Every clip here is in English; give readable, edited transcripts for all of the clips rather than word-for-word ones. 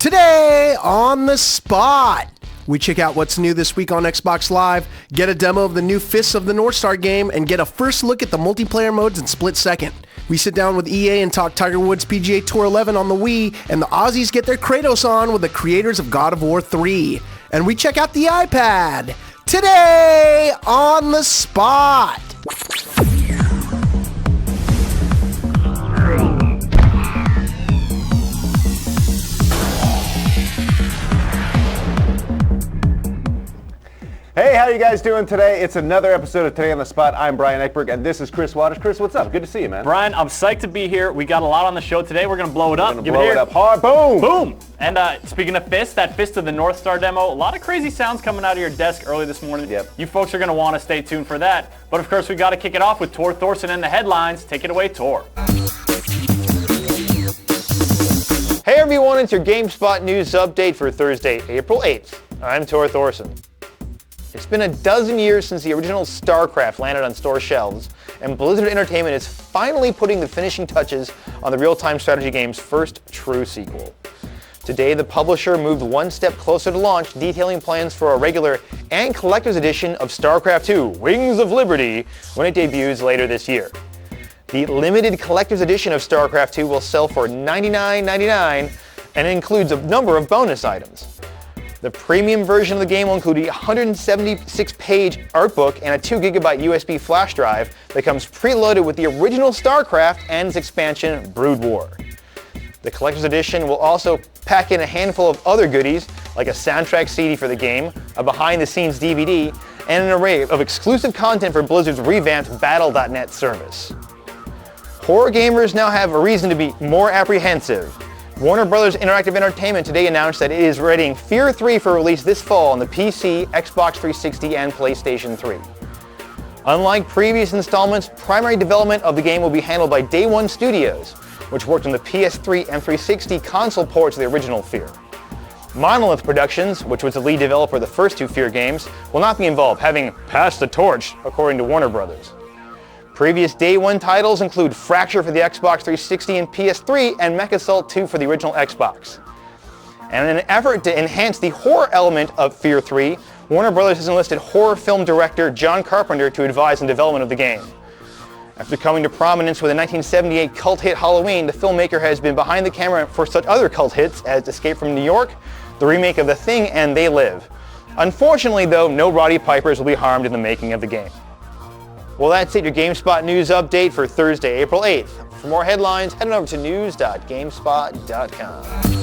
Today on the spot, we check out what's new this week on Xbox Live, get a demo of the new Fists of the North Star game, and get a first look at the multiplayer modes in Split Second. We sit down with EA and talk Tiger Woods PGA Tour 11 on the Wii, and the Aussies get their Kratos on with the creators of God of War 3. And we check out the iPad. Today on the spot. Hey, how you guys doing today? It's another episode of Today on the Spot. I'm Brian Eckberg, and this is Chris Waters. Chris, what's up? Good to see you, man. Brian, I'm psyched to be here. We got a lot on the show today. We're going to blow it up. We're going to blow it up hard. Boom! Boom! And speaking of Fist, that Fist of the North Star demo, a lot of crazy sounds coming out of your desk early this morning. Yep. You folks are going to want to stay tuned for that. But of course, we got to kick it off with Tor Thorson and the headlines. Take it away, Tor. Hey everyone, it's your GameSpot news update for Thursday, April 8th. I'm Tor Thorson. It's been a dozen years since the original StarCraft landed on store shelves, and Blizzard Entertainment is finally putting the finishing touches on the real-time strategy game's first true sequel. Today, the publisher moved one step closer to launch, detailing plans for a regular and collector's edition of StarCraft II, Wings of Liberty, when it debuts later this year. The limited collector's edition of StarCraft II will sell for $99.99, and it includes a number of bonus items. The premium version of the game will include a 176-page art book and a 2GB USB flash drive that comes preloaded with the original StarCraft and its expansion, Brood War. The collector's edition will also pack in a handful of other goodies, like a soundtrack CD for the game, a behind-the-scenes DVD, and an array of exclusive content for Blizzard's revamped Battle.net service. Horror gamers now have a reason to be more apprehensive. Warner Bros. Interactive Entertainment today announced that it is readying Fear 3 for release this fall on the PC, Xbox 360, and PlayStation 3. Unlike previous installments, primary development of the game will be handled by Day One Studios, which worked on the PS3 and 360 console ports of the original Fear. Monolith Productions, which was the lead developer of the first two Fear games, will not be involved, having passed the torch, according to Warner Bros. Previous Day One titles include Fracture for the Xbox 360 and PS3 and MechAssault 2 for the original Xbox. And in an effort to enhance the horror element of Fear 3, Warner Bros. Has enlisted horror film director John Carpenter to advise on development of the game. After coming to prominence with the 1978 cult hit Halloween, the filmmaker has been behind the camera for such other cult hits as Escape from New York, the remake of The Thing, and They Live. Unfortunately, though, no Roddy Pipers will be harmed in the making of the game. Well, that's it, your GameSpot news update for Thursday, April 8th. For more headlines, head on over to news.gamespot.com.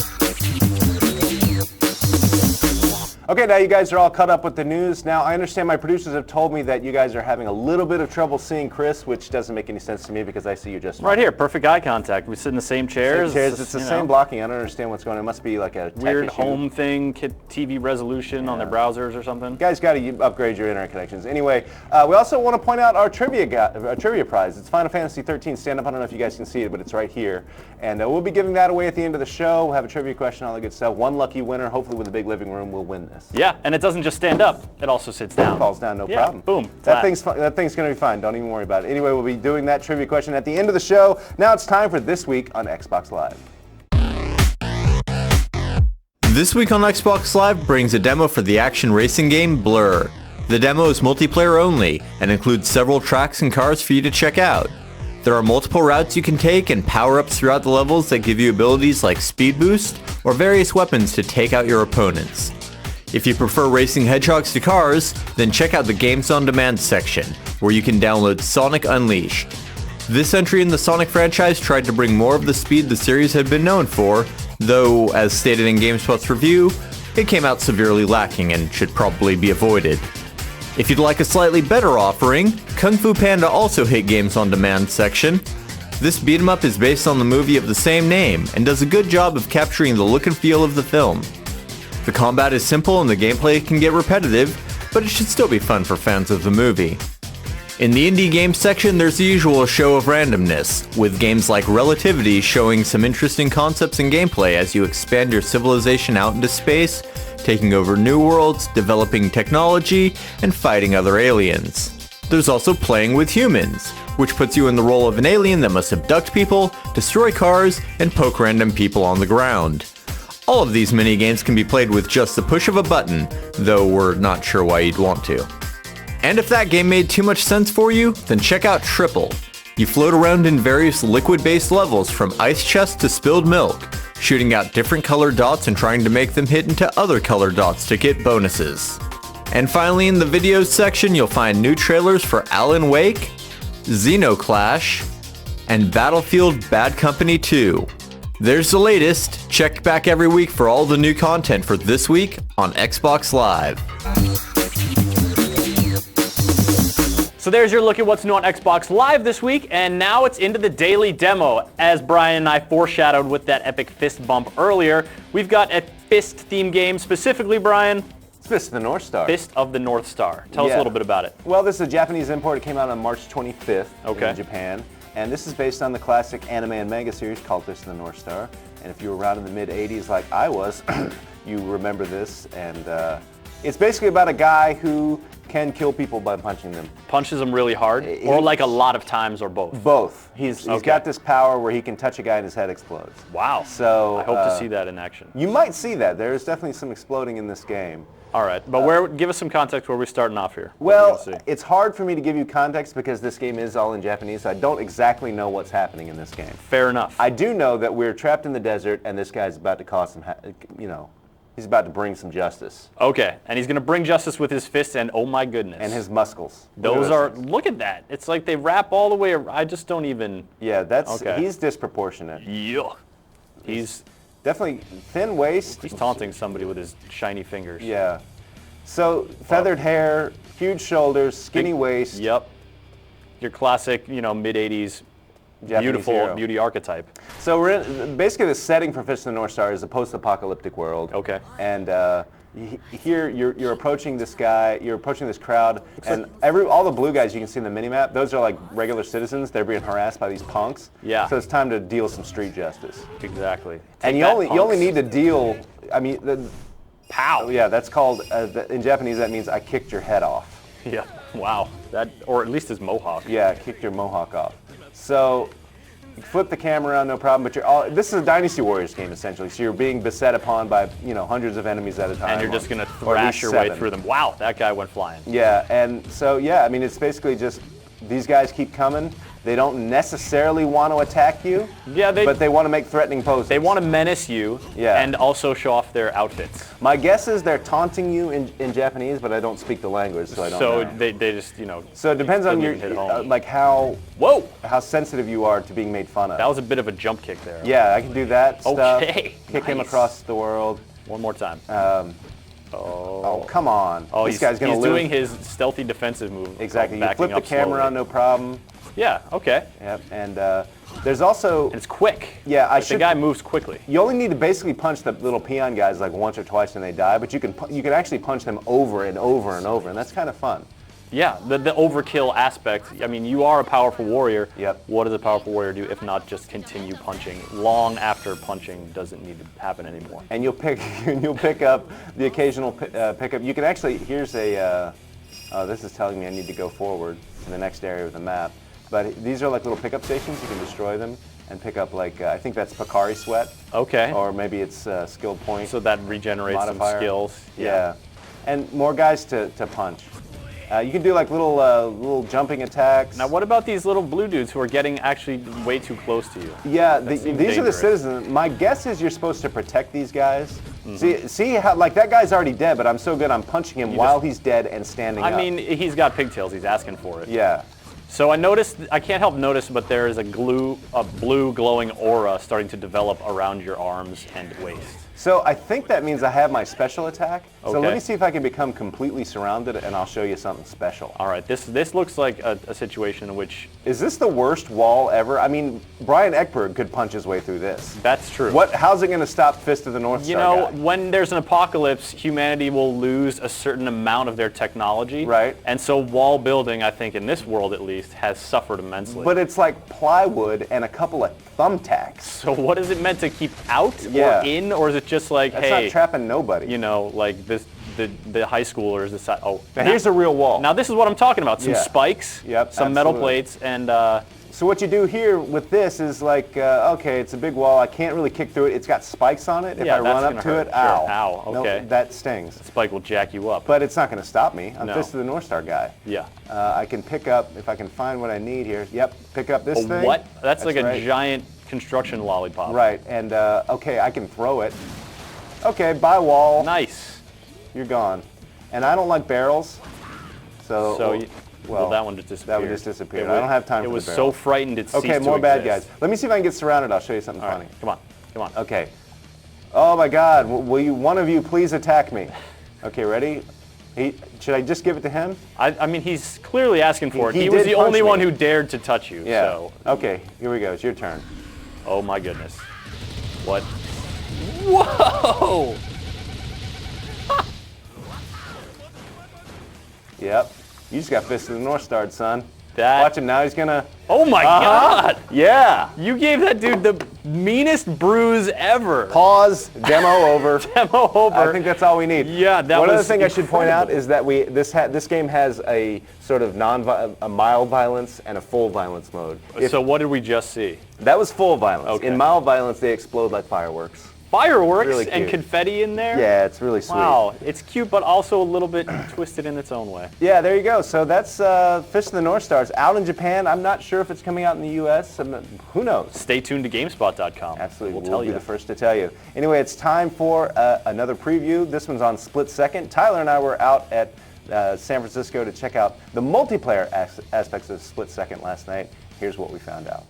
Okay, now you guys are all caught up with the news. Now, I understand my producers have told me that you guys are having a little bit of trouble seeing Chris, which doesn't make any sense to me because I see you just Right here, perfect eye contact. We sit in the same chairs. It's the same blocking. I don't understand what's going on. It must be like a tech weird issue. home thing, TV resolution on their browsers or something. You guys got to upgrade your internet connections. Anyway, we also want to point out our trivia prize. It's Final Fantasy 13 stand-up. I don't know if you guys can see it, but it's right here. And we'll be giving that away at the end of the show. We'll have a trivia question, all that good stuff. One lucky winner, hopefully with a big living room, will win this. Yeah, and it doesn't just stand up, it also sits down. It falls down, no problem. Boom. That thing's going to be fine. Don't even worry about it. Anyway, we'll be doing that trivia question at the end of the show. Now it's time for This Week on Xbox Live. This Week on Xbox Live brings a demo for the action racing game Blur. The demo is multiplayer only and includes several tracks and cars for you to check out. There are multiple routes you can take and power-ups throughout the levels that give you abilities like speed boost or various weapons to take out your opponents. If you prefer racing hedgehogs to cars, then check out the Games on Demand section, where you can download Sonic Unleashed. This entry in the Sonic franchise tried to bring more of the speed the series had been known for, though, as stated in GameSpot's review, it came out severely lacking and should probably be avoided. If you'd like a slightly better offering, Kung Fu Panda also hit Games on Demand section. This beat-em-up is based on the movie of the same name and does a good job of capturing the look and feel of the film. The combat is simple and the gameplay can get repetitive, but it should still be fun for fans of the movie. In the indie games section, there's the usual show of randomness, with games like Relativity showing some interesting concepts and gameplay as you expand your civilization out into space, taking over new worlds, developing technology, and fighting other aliens. There's also Playing with Humans, which puts you in the role of an alien that must abduct people, destroy cars, and poke random people on the ground. All of these minigames can be played with just the push of a button, though we're not sure why you'd want to. And if that game made too much sense for you, then check out Triple. You float around in various liquid-based levels from ice chests to spilled milk, shooting out different colored dots and trying to make them hit into other colored dots to get bonuses. And finally, in the videos section, you'll find new trailers for Alan Wake, Xenoclash, and Battlefield Bad Company 2. There's the latest. Check back every week for all the new content for this week on Xbox Live. So there's your look at what's new on Xbox Live this week, and now it's into the daily demo. As Brian and I foreshadowed with that epic fist bump earlier, we've got a fist theme game, specifically, Brian. It's Fist of the North Star. Fist of the North Star. Tell us a little bit about it. Well, this is a Japanese import. It came out on March 25th in Japan. And this is based on the classic anime and manga series called Fist of the North Star. And if you were around in the mid-'80s like I was, you remember this. And it's basically about a guy who can kill people by punching them. Punches them really hard? Or like a lot of times, or both? Both. He's got this power where he can touch a guy and his head explodes. Wow. So I hope to see that in action. You might see that. There's definitely some exploding in this game. All right, but give us some context where we're starting off here. Well, it's hard for me to give you context because this game is all in Japanese, so I don't exactly know what's happening in this game. Fair enough. I do know that we're trapped in the desert and this guy's about to cause some, he's about to bring some justice. Okay, and he's going to bring justice with his fists and oh my goodness. And his muscles. Look at that. It's like they wrap all the way, I just don't even. Yeah, he's disproportionate. Yeah. He's definitely thin waist. He's taunting somebody with his shiny fingers. Yeah. So feathered hair, huge shoulders, skinny waist. Yep. Your classic, mid-'80s beautiful hero. Beauty archetype. So basically the setting for Fist of the North Star is a post-apocalyptic world. Okay. And here you're approaching this guy, you're approaching this crowd, and all the blue guys you can see in the minimap, those are like regular citizens. They're being harassed by these punks. Yeah. So it's time to deal some street justice. Exactly. And you only need to deal. I mean, pow. Yeah, that's called in Japanese. That means I kicked your head off. Yeah. Wow. Or at least his mohawk. Yeah, kicked your mohawk off. So you flip the camera around, no problem. But this is a Dynasty Warriors game essentially. So you're being beset upon by hundreds of enemies at a time. And you're just gonna thrash your way through them. Wow, that guy went flying. Yeah, and so I mean it's basically just these guys keep coming. They don't necessarily want to attack you. Yeah, but they want to make threatening poses. They want to menace you. Yeah. And also show off their outfits. My guess is they're taunting you in Japanese, but I don't speak the language, so I don't know. So they just So it depends on your how sensitive you are to being made fun of. That was a bit of a jump kick there. Yeah, I can do that stuff. Okay. Kick him across the world. One more time. Oh, come on. Oh, this guy's gonna he's live. doing his stealthy defensive move. Exactly. You flip the camera on, no problem. Yeah. Okay. Yep. And there's also. And it's quick. Yeah, the guy moves quickly. You only need to basically punch the little peon guys like once or twice and they die, but you can actually punch them over and over and over, and that's kind of fun. Yeah, the overkill aspect. I mean, you are a powerful warrior. Yep. What does a powerful warrior do if not just continue punching long after punching doesn't need to happen anymore? And you'll pick up the occasional pickup. You can actually this is telling me I need to go forward in the next area of the map. But these are like little pickup stations. You can destroy them and pick up like I think that's Picari Sweat. Okay. Or maybe it's skill point. So that regenerates modifier. some skills. Yeah. And more guys to punch. You can do like little jumping attacks. Now, what about these little blue dudes who are getting actually way too close to you? Yeah, these are the citizens. My guess is you're supposed to protect these guys. Mm-hmm. See how like that guy's already dead, but I'm so good I'm punching him while he's dead and standing up. I mean, he's got pigtails. He's asking for it. Yeah. So I can't help notice, but there is a blue glowing aura starting to develop around your arms and waist. So I think that means I have my special attack. Okay. So let me see if I can become completely surrounded, and I'll show you something special. All right, this looks like a situation in which... Is this the worst wall ever? I mean, Brian Ekberg could punch his way through this. That's true. How's it going to stop Fist of the North Star guy? When there's an apocalypse, humanity will lose a certain amount of their technology. Right. And so wall building, I think, in this world at least, has suffered immensely. But it's like plywood and a couple of thumbtacks. So what is it meant to keep out Yeah. or in, or is it just like, That's hey, not trapping nobody. like the high schoolers decide, Now here's a real wall. Now this is what I'm talking about. Some Yeah. spikes, Yep, some metal absolutely. plates, and So what you do here with this is like, okay, it's a big wall. I can't really kick through it. It's got spikes on it. If I run up to it, Sure. ow. Ow, okay. No, that stings. Spike will jack you up. But it's not going to stop me. I'm No. Fist of the North Star guy. Yeah. I can pick up, if I can find what I need here. Yep, pick up this thing. What? That's like a right. giant construction lollipop. Right, and okay, I can throw it. Okay, by wall. Nice. You're gone. And I don't like barrels. So, well, that one just disappeared. That one just disappeared. I don't have time for the It was barrel. so frightened it ceased Okay, to more bad exist. guys. Let me see if I can get surrounded. I'll show you something All funny. right, come on, come on. Okay. Oh my God, will you, one of you please attack me? Okay, ready? Should I just give it to him? I mean, he's clearly asking for it. He He was did the punch only me. one who dared to touch you. Yeah. So, Okay, here we go. It's your turn. oh my goodness. What? Whoa! Yep. You just got Fist of the North Star, son. That- Watch him now. He's gonna. Oh my God! Yeah. You gave that dude the meanest bruise ever. Pause. Demo over. Demo over. I think that's all we need. Yeah, that One was other thing I should point out incredible. is that this game has a sort of a mild violence and a full violence mode. So what did we just see? That was full violence. Okay. In mild violence, they explode like fireworks. Fireworks Really and cute. confetti in there? Yeah, it's really sweet. Wow, it's cute, but also a little bit twisted in its own way. Yeah, there you go. So that's Fist of the North Stars out in Japan. I'm not sure if it's coming out in the U.S. Who knows? Stay tuned to GameSpot.com. Absolutely, We'll tell be you. the first to tell you. Anyway, it's time for another preview. This one's on Split Second. Tyler and I were out at San Francisco to check out the multiplayer aspects of Split Second last night. Here's what we found out.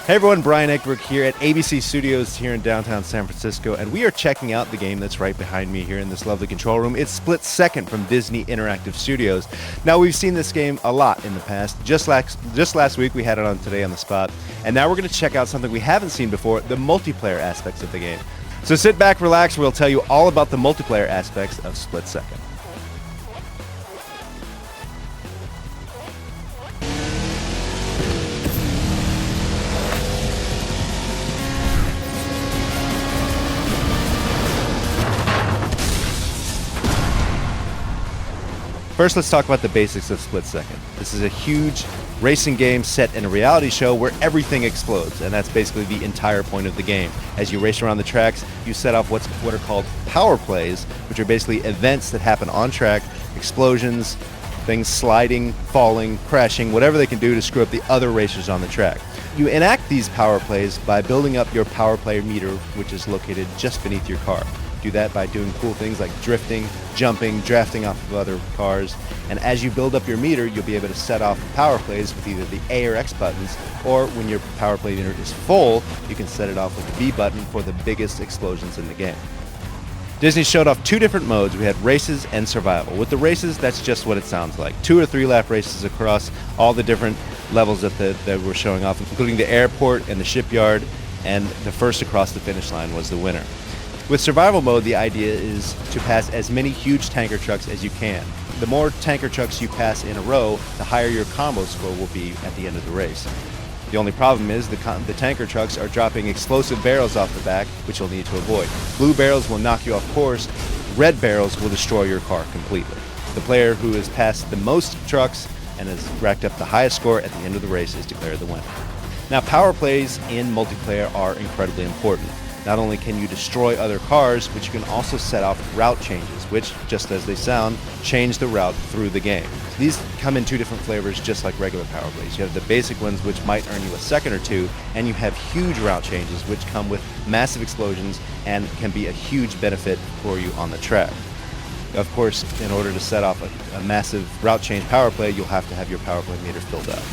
Hey everyone, Brian Eckberg here at ABC Studios here in downtown San Francisco, and we are checking out the game that's right behind me here in this lovely control room. It's Split Second from Disney Interactive Studios. Now, we've seen this game a lot in the past. Just last week we had it on Today on the Spot, and now we're going to check out something we haven't seen before, the multiplayer aspects of the game. So sit back, relax, we'll tell you all about the multiplayer aspects of Split Second. First, let's talk about the basics of Split Second. This is a huge racing game set in a reality show where everything explodes, and that's basically the entire point of the game. As you race around the tracks, you set off what are called power plays, which are basically events that happen on track, explosions, things sliding, falling, crashing, whatever they can do to screw up the other racers on the track. You enact these power plays by building up your power play meter, which is located just beneath your car. Do that by doing cool things like drifting, jumping, drafting off of other cars, and as you build up your meter, you'll be able to set off power plays with either the A or X buttons, or when your power play meter is full, you can set it off with the B button for the biggest explosions in the game. Disney showed off two different modes. We had races and survival. With the races, that's just what it sounds like. 2 or 3 lap races across all the different levels that we're showing off, including the airport and the shipyard, and the first across the finish line was the winner. With survival mode, the idea is to pass as many huge tanker trucks as you can. The more tanker trucks you pass in a row, the higher your combo score will be at the end of the race. The only problem is the tanker trucks are dropping explosive barrels off the back, which you'll need to avoid. Blue barrels will knock you off course. Red barrels will destroy your car completely. The player who has passed the most trucks and has racked up the highest score at the end of the race is declared the winner. Now, power plays in multiplayer are incredibly important. Not only can you destroy other cars, but you can also set off route changes, which, just as they sound, change the route through the game. These come in 2 different flavors, just like regular power plays. You have the basic ones, which might earn you a second or 2, and you have huge route changes, which come with massive explosions and can be a huge benefit for you on the track. Of course, in order to set off a massive route change power play, you'll have to have your power play meter filled up.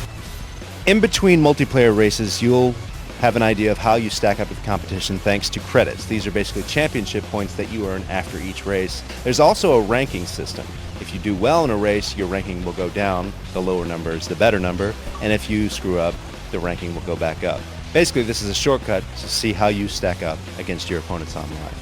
In between multiplayer races, you'll have an idea of how you stack up with the competition thanks to credits. These are basically championship points that you earn after each race. There's also a ranking system. If you do well in a race, your ranking will go down. The lower number is the better number. And if you screw up, the ranking will go back up. Basically, this is a shortcut to see how you stack up against your opponents online.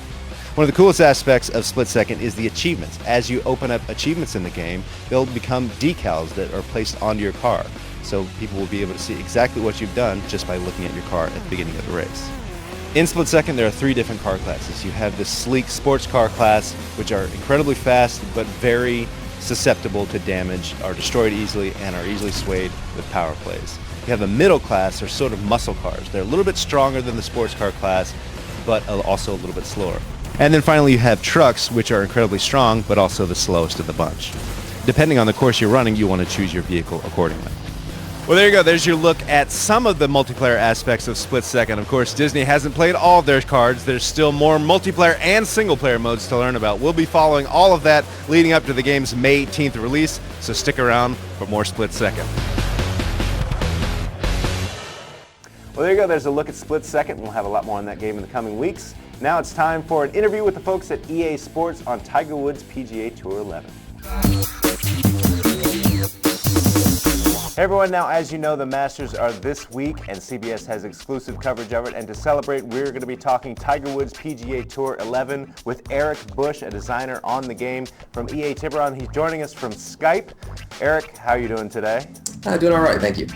One of the coolest aspects of Split Second is the achievements. As you open up achievements in the game, they'll become decals that are placed onto your car. so people will be able to see exactly what you've done just by looking at your car at the beginning of the race. In split second, there are 3 different car classes. You have the sleek sports car class, which are incredibly fast but very susceptible to damage, are destroyed easily, and are easily swayed with power plays. You have the middle class, or sort of muscle cars. They're a little bit stronger than the sports car class, but also a little bit slower. And then finally, you have trucks, which are incredibly strong, but also the slowest of the bunch. Depending on the course you're running, you want to choose your vehicle accordingly. Well, there you go. There's your look at some of the multiplayer aspects of Split Second. Of course, Disney hasn't played all of their cards. There's still more multiplayer and single-player modes to learn about. We'll be following all of that leading up to the game's May 18th release, so stick around for more Split Second. Well, there you go. There's a look at Split Second. We'll have a lot more on that game in the coming weeks. Now it's time for an interview with the folks at EA Sports on Tiger Woods PGA Tour 11. Hey everyone, now as you know, the Masters are this week and CBS has exclusive coverage of it, and to celebrate, we're going to be talking Tiger Woods PGA Tour 11 with Eric Bush, a designer on the game from EA Tiburon. He's joining us from Skype. Eric, how are you doing today? Doing all right, thank you.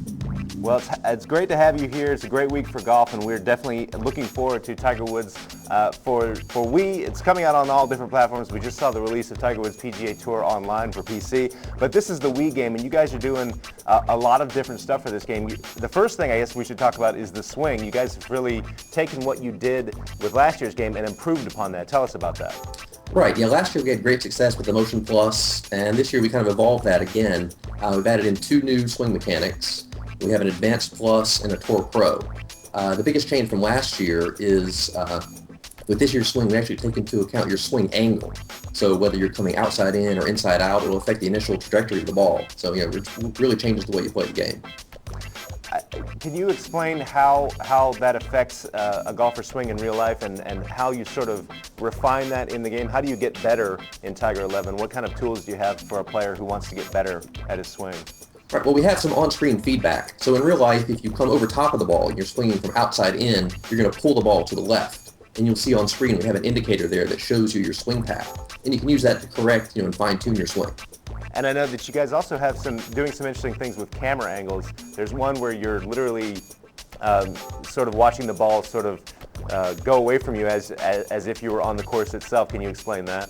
Well, it's great to have you here. It's a great week for golf, and we're definitely looking forward to Tiger Woods. For Wii, it's coming out on all different platforms. We just saw the release of Tiger Woods PGA Tour Online for PC, but this is the Wii game, and you guys are doing a lot of different stuff for this game. The first thing I guess we should talk about is the swing. You guys have really taken what you did with last year's game and improved upon that. Tell us about that. Right, yeah, last year we had great success with the Motion Plus, and this year we kind of evolved that again. We've added in 2 new swing mechanics. We have an Advanced Plus and a Tour Pro. The biggest change from last year is with this year's swing, we actually take into account your swing angle. So whether you're coming outside in or inside out, it'll affect the initial trajectory of the ball. So, you know, it really changes the way you play the game. Can you explain how that affects a golfer's swing in real life and how you sort of refine that in the game? How do you get better in Tiger 11? What kind of tools do you have for a player who wants to get better at his swing? Right, well, we have some on-screen feedback. So in real life, if you come over top of the ball and you're swinging from outside in, you're going to pull the ball to the left. And you'll see on screen we have an indicator there that shows you your swing path. And you can use that to correct, and fine-tune your swing. And I know that you guys also have doing some interesting things with camera angles. There's one where you're literally sort of watching the ball sort of go away from you as if you were on the course itself. Can you explain that?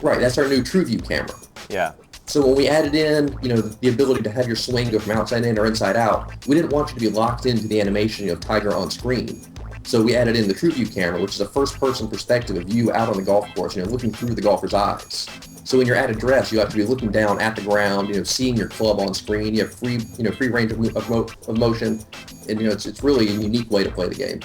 Right, that's our new True View camera. Yeah. So when we added in, the ability to have your swing go from outside in or inside out, we didn't want you to be locked into the animation of Tiger on screen. So we added in the True View camera, which is a first-person perspective of you out on the golf course, looking through the golfer's eyes. So when you're at address, you have to be looking down at the ground, seeing your club on screen. You have free range of motion, and it's really a unique way to play the game.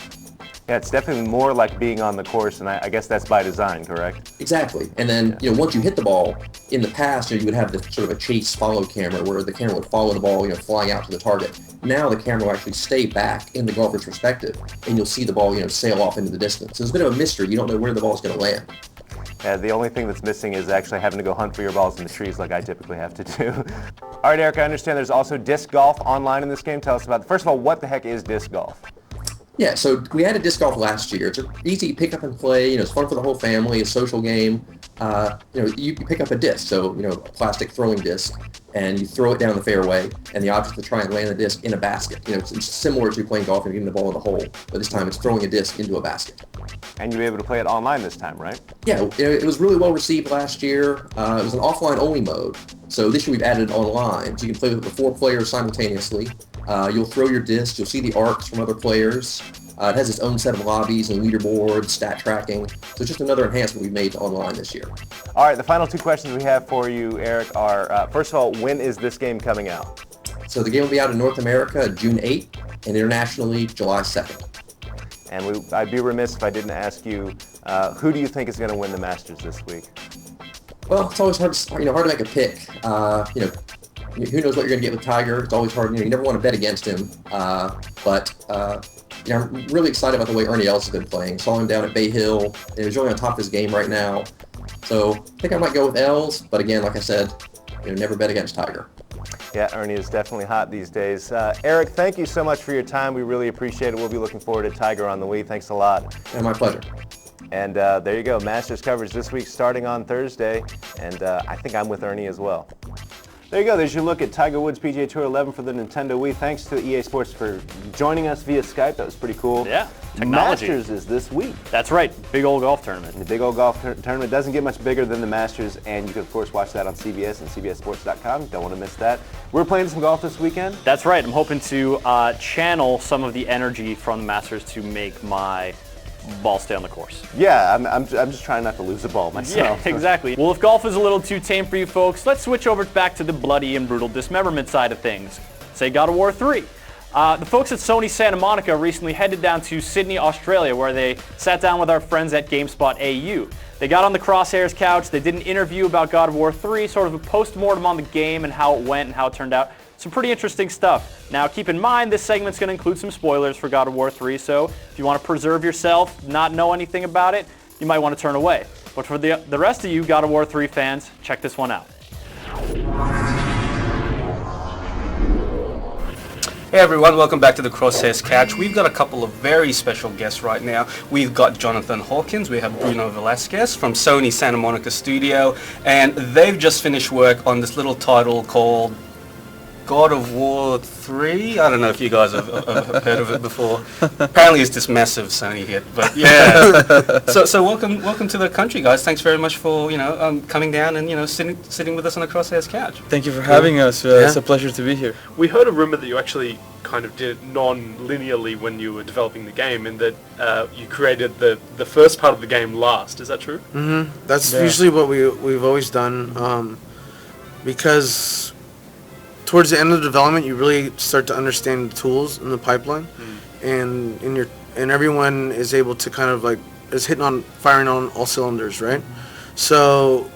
Yeah, it's definitely more like being on the course, and I guess that's by design, correct? Exactly. And then, once you hit the ball, in the past, you would have the sort of a chase follow camera where the camera would follow the ball, flying out to the target. Now the camera will actually stay back in the golfer's perspective, and you'll see the ball, sail off into the distance. So it's a bit of a mystery. You don't know where the ball's going to land. Yeah, the only thing that's missing is actually having to go hunt for your balls in the trees like I typically have to do. All right, Eric, I understand there's also disc golf online in this game. Tell us about it. First of all, what the heck is disc golf? Yeah, so we added disc golf last year. It's an easy pick up and play. It's fun for the whole family. A social game. You pick up a disc, so a plastic throwing disc, and you throw it down the fairway, and the object is to try and land the disc in a basket. It's similar to playing golf and getting the ball in the hole, but this time it's throwing a disc into a basket. And you were able to play it online this time, right? Yeah, it was really well received last year. It was an offline only mode, so this year we've added it online, so you can play with 4 players simultaneously. You'll throw your disc, you'll see the arcs from other players. It has its own set of lobbies and leaderboards, stat tracking. So it's just another enhancement we've made to online this year. All right, the final 2 questions we have for you, Eric, are, first of all, when is this game coming out? So the game will be out in North America June 8th and internationally July 2nd. And I'd be remiss if I didn't ask you, who do you think is going to win the Masters this week? Well, it's always hard to make a pick. Who knows what you're going to get with Tiger? It's always hard. You never want to bet against him. I'm really excited about the way Ernie Els has been playing. Saw him down at Bay Hill. He's really on top of his game right now. So I think I might go with Els. But again, like I said, never bet against Tiger. Yeah, Ernie is definitely hot these days. Eric, thank you so much for your time. We really appreciate it. We'll be looking forward to Tiger on the Wii. Thanks a lot. Yeah, my pleasure. And there you go. Masters coverage this week starting on Thursday. And I think I'm with Ernie as well. There you go. There's your look at Tiger Woods PGA Tour 11 for the Nintendo Wii. Thanks to EA Sports for joining us via Skype. That was pretty cool. Yeah, technology. Masters is this week. That's right, big old golf tournament. The big old golf tournament doesn't get much bigger than the Masters, and you can, of course, watch that on CBS and CBSSports.com. Don't want to miss that. We're playing some golf this weekend. That's right. I'm hoping to channel some of the energy from the Masters to make my ball stay on the course. Yeah, I'm just trying not to lose the ball myself. Yeah, exactly. Well, if golf is a little too tame for you folks, let's switch over back to the bloody and brutal dismemberment side of things. Say God of War 3. The folks at Sony Santa Monica recently headed down to Sydney, Australia, where they sat down with our friends at GameSpot AU. They got on the Crosshairs couch, they did an interview about God of War 3, sort of a post-mortem on the game and how it went and how it turned out. Some pretty interesting stuff. Now, keep in mind, this segment's going to include some spoilers for God of War 3, so if you want to preserve yourself, not know anything about it, you might want to turn away. But for the rest of you God of War 3 fans, check this one out. Hey everyone, welcome back to the Crosshairs Couch. We've got a couple of very special guests right now. We've got Jonathan Hawkins, we have Bruno Velasquez from Sony Santa Monica Studio, and they've just finished work on this little title called God of War 3. I don't know if you guys have heard of it before. Apparently it's this massive Sony hit, but yeah. So welcome to the country, guys. Thanks very much for coming down and sitting with us on the Crosshairs Couch. Thank you for having us. It's a pleasure to be here. We heard a rumor that you actually kind of did it non-linearly when you were developing the game, and that you created the first part of the game last. Is that true? Mm-hmm. That's usually what we've always done, because towards the end of the development, you really start to understand the tools in the pipeline, and everyone is able to kind of firing on all cylinders, right? So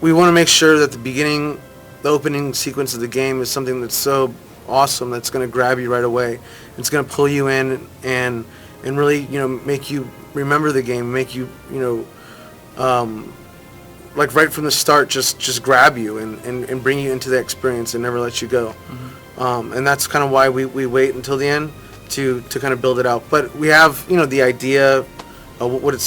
we want to make sure that the opening sequence of the game is something that's so awesome that's going to grab you right away. It's going to pull you in and really make you remember the game, make you right from the start, just grab you and bring you into the experience and never let you go. And that's kind of why we wait until the end to kind of build it out. But we have the idea of what it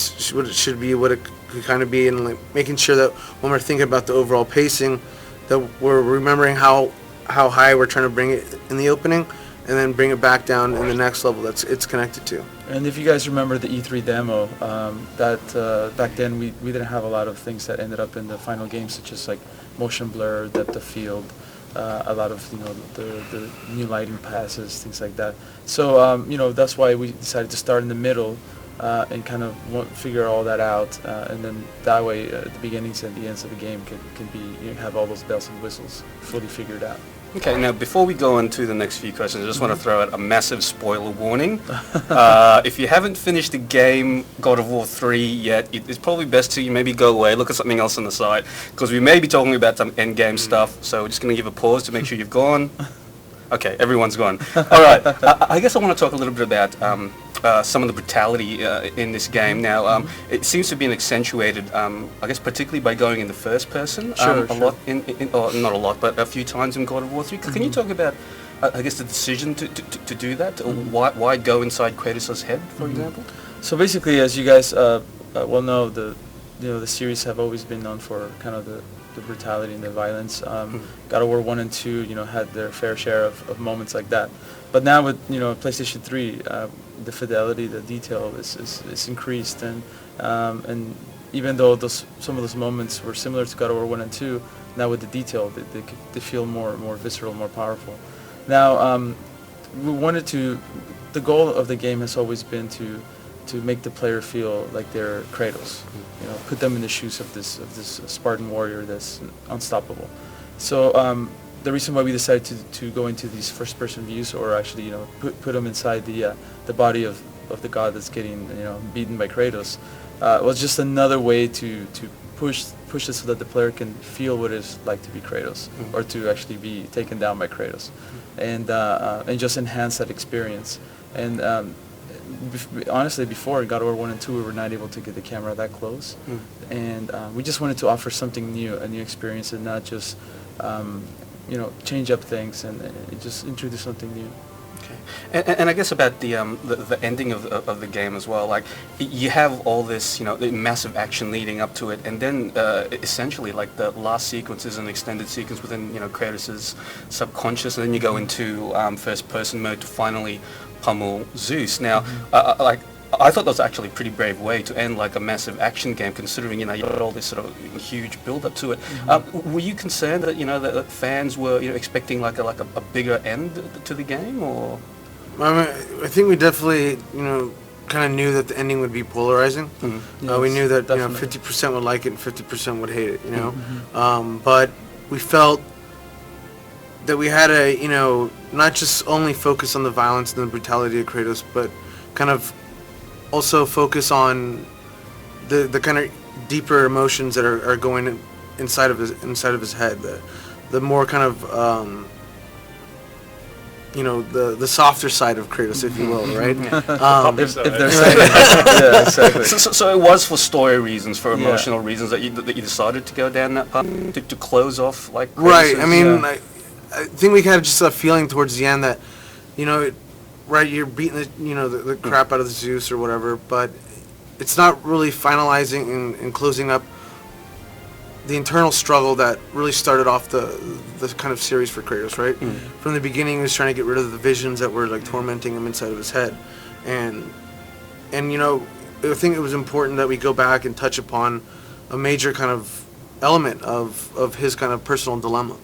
should be, what it could kind of be, and making sure that when we're thinking about the overall pacing, that we're remembering how high we're trying to bring it in the opening, and then bring it back down in the next level it's connected to. And if you guys remember the E3 demo, back then we didn't have a lot of things that ended up in the final game, such as motion blur, depth of field, a lot of the new lighting passes, things like that. So that's why we decided to start in the middle and kind of figure all that out, and then that way the beginnings and the ends of the game can be have all those bells and whistles fully figured out. Okay, now before we go on to the next few questions, I just want to throw out a massive spoiler warning. If you haven't finished the game God of War 3 yet, it's probably best to maybe go away, look at something else on the side, because we may be talking about some endgame stuff, so we're just going to give a pause to make sure you've gone. Okay, everyone's gone. All right, I guess I want to talk a little bit about some of the brutality in this game. Now, it seems to have been accentuated, I guess, particularly by going in the first person. Lot, not a lot, but a few times in God of War 3. Can you talk about, I guess, the decision to do that? Why go inside Kratos' head, for example? So basically, as you guys well know, the series have always been known for kind of the brutality and the violence. God of War 1 and 2, had their fair share of moments like that. But now with PlayStation 3, the fidelity, the detail is increased, and even though some of those moments were similar to God of War 1 and 2, now with the detail, they feel more visceral, more powerful. Now, we wanted to. The goal of the game has always been to make the player feel like they're Kratos, put them in the shoes of this Spartan warrior that's unstoppable. So the reason why we decided to go into these first-person views, or actually put them inside the body of the god that's getting beaten by Kratos, was just another way to push it so that the player can feel what it's like to be Kratos, or to actually be taken down by Kratos, and just enhance that experience. And honestly, before God of War 1 and 2, we were not able to get the camera that close, and we just wanted to offer something new, a new experience, and not just change up things and just introduce something new. And I guess about the ending of the game as well. Like you have all this, the massive action leading up to it, and then essentially like the last sequence is an extended sequence within Kratos' subconscious, and then you go into first-person mode to finally pummel Zeus. Now, I thought that was actually a pretty brave way to end like a massive action game, considering you got all this sort of huge build up to it. Were you concerned that that fans were expecting like a bigger end to the game, or? I think we definitely kind of knew that the ending would be polarizing. We knew that 50% would like it and 50% would hate it. But we felt that we had to not just only focus on the violence and the brutality of Kratos, but kind of also focus on the kind of deeper emotions that are going inside of his head. The more kind of the softer side of Kratos, if you will, right? If yeah, exactly. So it was for story reasons, for emotional reasons that you decided to go down that path to close off like Kratos. Right. I mean, I think we had just a feeling towards the end that you're beating the crap out of the Zeus or whatever, but it's not really finalizing and closing up the internal struggle that really started off the kind of series for Kratos, right? From the beginning, he was trying to get rid of the visions that were like tormenting him inside of his head, and I think it was important that we go back and touch upon a major kind of element of his kind of personal dilemma.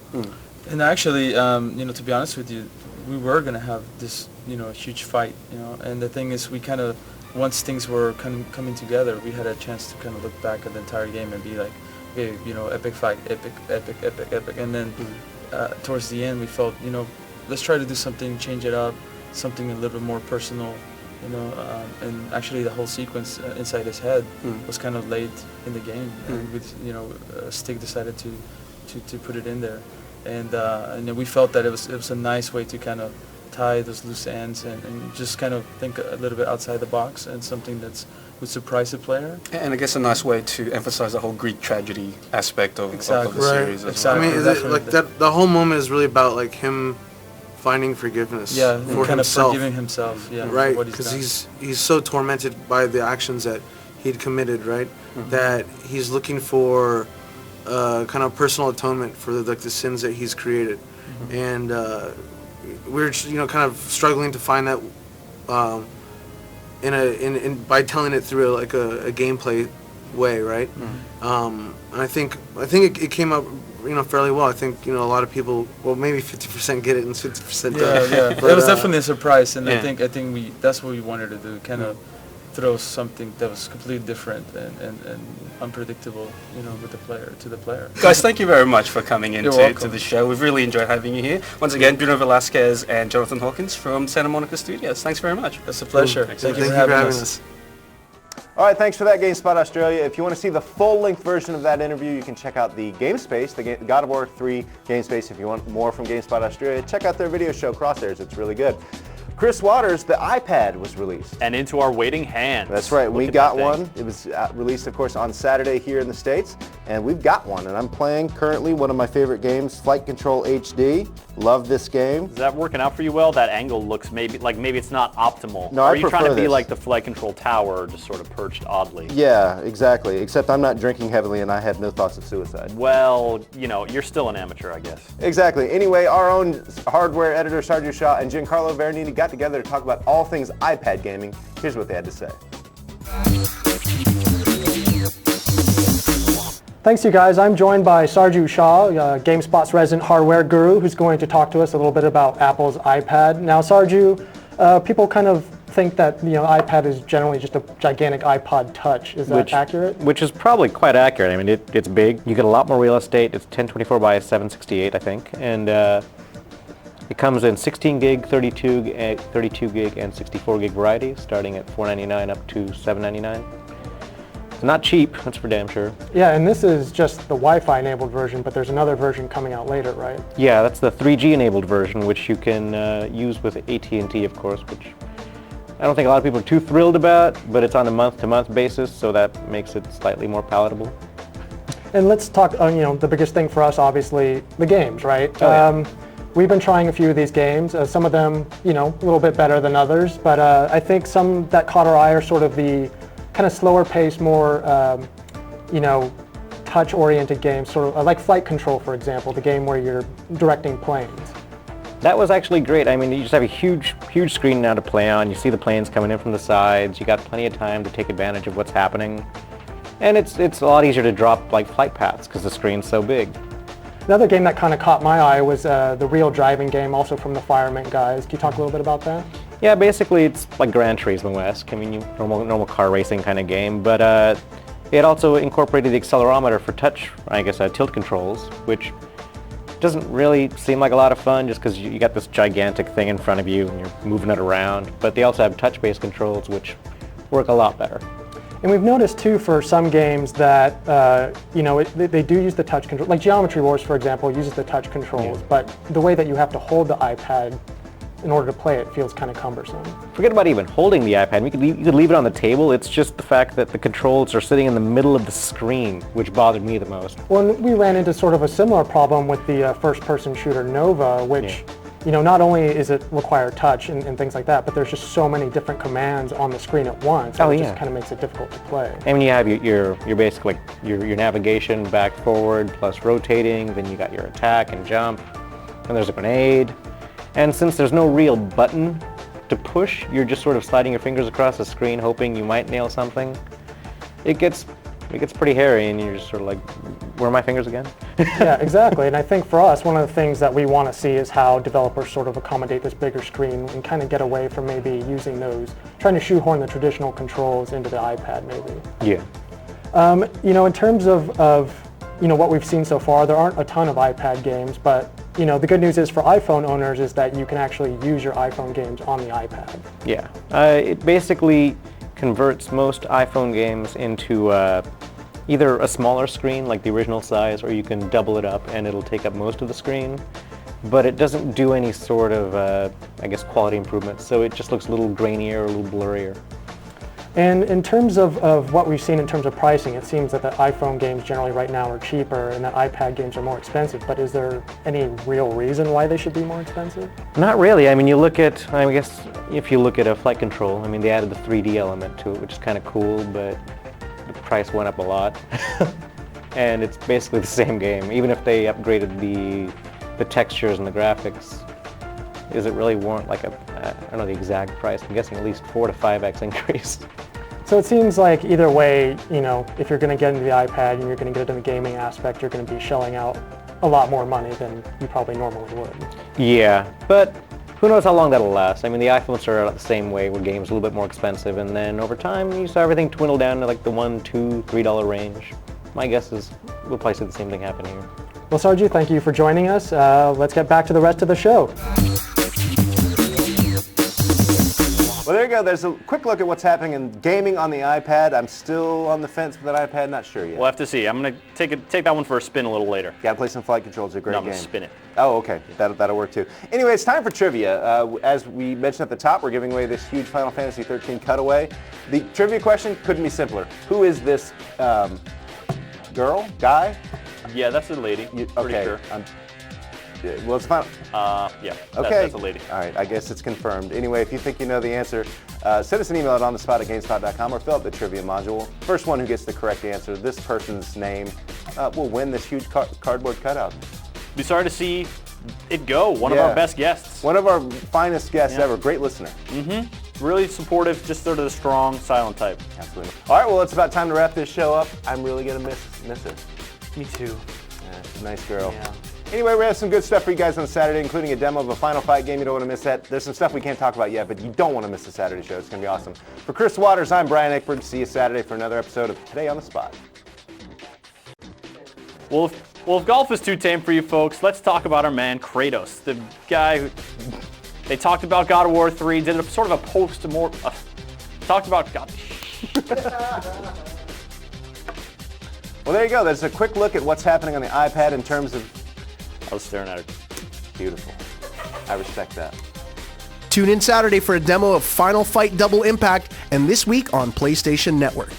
And actually, to be honest with you, we were gonna have this, huge fight, and the thing is, we kind of, once things were coming together, we had a chance to kind of look back at the entire game and be like, okay, epic fight, epic, and then towards the end, we felt, let's try to do something, change it up, something a little bit more personal, and actually the whole sequence inside his head was kind of late in the game, and with, Stig decided to put it in there. And then we felt that it was a nice way to kind of tie those loose ends and just kind of think a little bit outside the box, and something that would surprise the player. And I guess a nice way to emphasize the whole Greek tragedy aspect of the series as well. I mean, the whole moment is really about like him finding forgiveness for kind himself. Of forgiving himself, right, because he's so tormented by the actions that he'd committed, right, that he's looking for kind of personal atonement for the sins that he's created, and we're kind of struggling to find that in by telling it through a gameplay way, right? And I think it came up fairly well. I think a lot of people, well, maybe 50% get it and 50% don't. Yeah. It was definitely a surprise, and I think that's what we wanted to do, kind of throw something that was completely different and unpredictable, with to the player. Guys, thank you very much for coming in to the show. We've really enjoyed having you here. Once again, Bruno Velasquez and Jonathan Hawkins from Santa Monica Studios. Thanks very much. It's a pleasure. Thank you for having us. All right, thanks for that, GameSpot Australia. If you want to see the full-length version of that interview, you can check out the GameSpace, the God of War 3 GameSpace. If you want more from GameSpot Australia, check out their video show, Crosshairs. It's really good. Chris Waters, the iPad was released. And into our waiting hands. That's right, we got one. It was released, of course, on Saturday here in the States, and we've got one. And I'm playing currently one of my favorite games, Flight Control HD. Love this game. Is that working out for you well? That angle looks maybe it's not optimal. No, Or I are you trying to be this. like the Flight Control tower, just sort of perched oddly? Yeah, exactly. Except I'm not drinking heavily, and I had no thoughts of suicide. Well, you're still an amateur, I guess. Exactly. Anyway, our own hardware editor, Sergio Shaw, and Giancarlo Veronini got together to talk about all things iPad gaming. Here's what they had to say. Thanks, you guys. I'm joined by Sarju Shah, GameSpot's resident hardware guru, who's going to talk to us a little bit about Apple's iPad. Now, Sarju, people kind of think that iPad is generally just a gigantic iPod Touch. Is that accurate? Which is probably quite accurate. I mean, it's big. You get a lot more real estate. It's 1024 by 768, I think, and it comes in 16 gig, 32 gig, and 64 gig varieties, starting at $499 up to $799. It's not cheap, that's for damn sure. Yeah, and this is just the Wi-Fi enabled version, but there's another version coming out later, right? Yeah, that's the 3G enabled version, which you can use with AT&T, of course, which I don't think a lot of people are too thrilled about, but it's on a month-to-month basis, so that makes it slightly more palatable. And let's talk, the biggest thing for us, obviously, the games, right? Oh, yeah. We've been trying a few of these games. Some of them, a little bit better than others, but I think some that caught our eye are sort of the kind of slower paced, more, touch-oriented games, sort of like Flight Control, for example, the game where you're directing planes. That was actually great. I mean, you just have a huge screen now to play on. You see the planes coming in from the sides. You got plenty of time to take advantage of what's happening. And it's a lot easier to drop like flight paths because the screen's so big. Another game that kind of caught my eye was the real driving game, also from the Fireman guys. Can you talk a little bit about that? Yeah, basically it's like Gran Turismo-esque. I mean, normal car racing kind of game, but it also incorporated the accelerometer for touch, tilt controls, which doesn't really seem like a lot of fun just because you got this gigantic thing in front of you and you're moving it around. But they also have touch-based controls, which work a lot better. And we've noticed too for some games that they do use the touch control. Like Geometry Wars, for example, uses the touch controls, but the way that you have to hold the iPad in order to play it feels kind of cumbersome. Forget about even holding the iPad. You could leave it on the table. It's just the fact that the controls are sitting in the middle of the screen, which bothered me the most. Well, we ran into sort of a similar problem with the first-person shooter Nova, which not only is it require touch and things like that, but there's just so many different commands on the screen at once. It just kind of makes it difficult to play. And you have your basically like your navigation back, forward, plus rotating. Then you got your attack and jump, and there's a grenade. And since there's no real button to push, you're just sort of sliding your fingers across the screen, hoping you might nail something. It gets pretty hairy, and you're just sort of like, where are my fingers again? Yeah, exactly. And I think for us, one of the things that we want to see is how developers sort of accommodate this bigger screen and kind of get away from maybe using those, trying to shoehorn the traditional controls into the iPad maybe. Yeah. In terms of what we've seen so far, there aren't a ton of iPad games, but the good news is for iPhone owners is that you can actually use your iPhone games on the iPad. Yeah. It basically converts most iPhone games into either a smaller screen like the original size, or you can double it up and it'll take up most of the screen. But it doesn't do any sort of, quality improvements, so it just looks a little grainier, a little blurrier. And in terms of what we've seen in terms of pricing, it seems that the iPhone games generally right now are cheaper and that iPad games are more expensive, but is there any real reason why they should be more expensive? Not really. I mean, if you look at a Flight Control, I mean, they added the 3D element to it, which is kind of cool, but the price went up a lot. And it's basically the same game, even if they upgraded the textures and the graphics. Is it really warrant like I don't know the exact price, I'm guessing at least 4 to 5x increase. So it seems like either way, if you're going to get into the iPad and you're going to get into the gaming aspect, you're going to be shelling out a lot more money than you probably normally would. Yeah, but who knows how long that'll last. I mean, the iPhones are the same way, where games are a little bit more expensive, and then over time you saw everything dwindle down to like the $1, $2, $3 range. My guess is we'll probably see the same thing happen here. Well, Sarju, thank you for joining us. Let's get back to the rest of the show. Well, there you go. There's a quick look at what's happening in gaming on the iPad. I'm still on the fence with that iPad, not sure yet. We'll have to see. I'm going to take that one for a spin a little later. Got to play some Flight Control. It's a great game. I'm going to spin it. Oh, okay. That'll work too. Anyway, it's time for trivia. As we mentioned at the top, we're giving away this huge Final Fantasy 13 cutaway. The trivia question couldn't be simpler. Who is this girl? Guy? Yeah, that's a lady. Pretty sure. Well, it's final. Yeah. Okay. That's a lady. All right. I guess it's confirmed. Anyway, if you think you know the answer, send us an email at onthespot@gamespot.com or fill out the trivia module. First one who gets the correct answer, this person's name, will win this huge cardboard cutout. Be sorry to see it go. One of our best guests. One of our finest guests ever. Great listener. Mm-hmm. Really supportive. Just sort of the strong, silent type. Absolutely. All right. Well, it's about time to wrap this show up. I'm really gonna miss her. Me too. Yeah, she's a nice girl. Yeah. Anyway, we have some good stuff for you guys on Saturday, including a demo of a Final Fight game. You don't want to miss that. There's some stuff we can't talk about yet, but you don't want to miss the Saturday show. It's going to be awesome. For Chris Waters, I'm Brian Eckberg. See you Saturday for another episode of Today on the Spot. Well, if golf is too tame for you folks, let's talk about our man Kratos, the guy who they talked about God of War 3, did sort of a post-mortem, talked about God. Well, there you go. There's a quick look at what's happening on the iPad in terms of... I was staring at her. Beautiful. I respect that. Tune in Saturday for a demo of Final Fight Double Impact, and this week on PlayStation Network.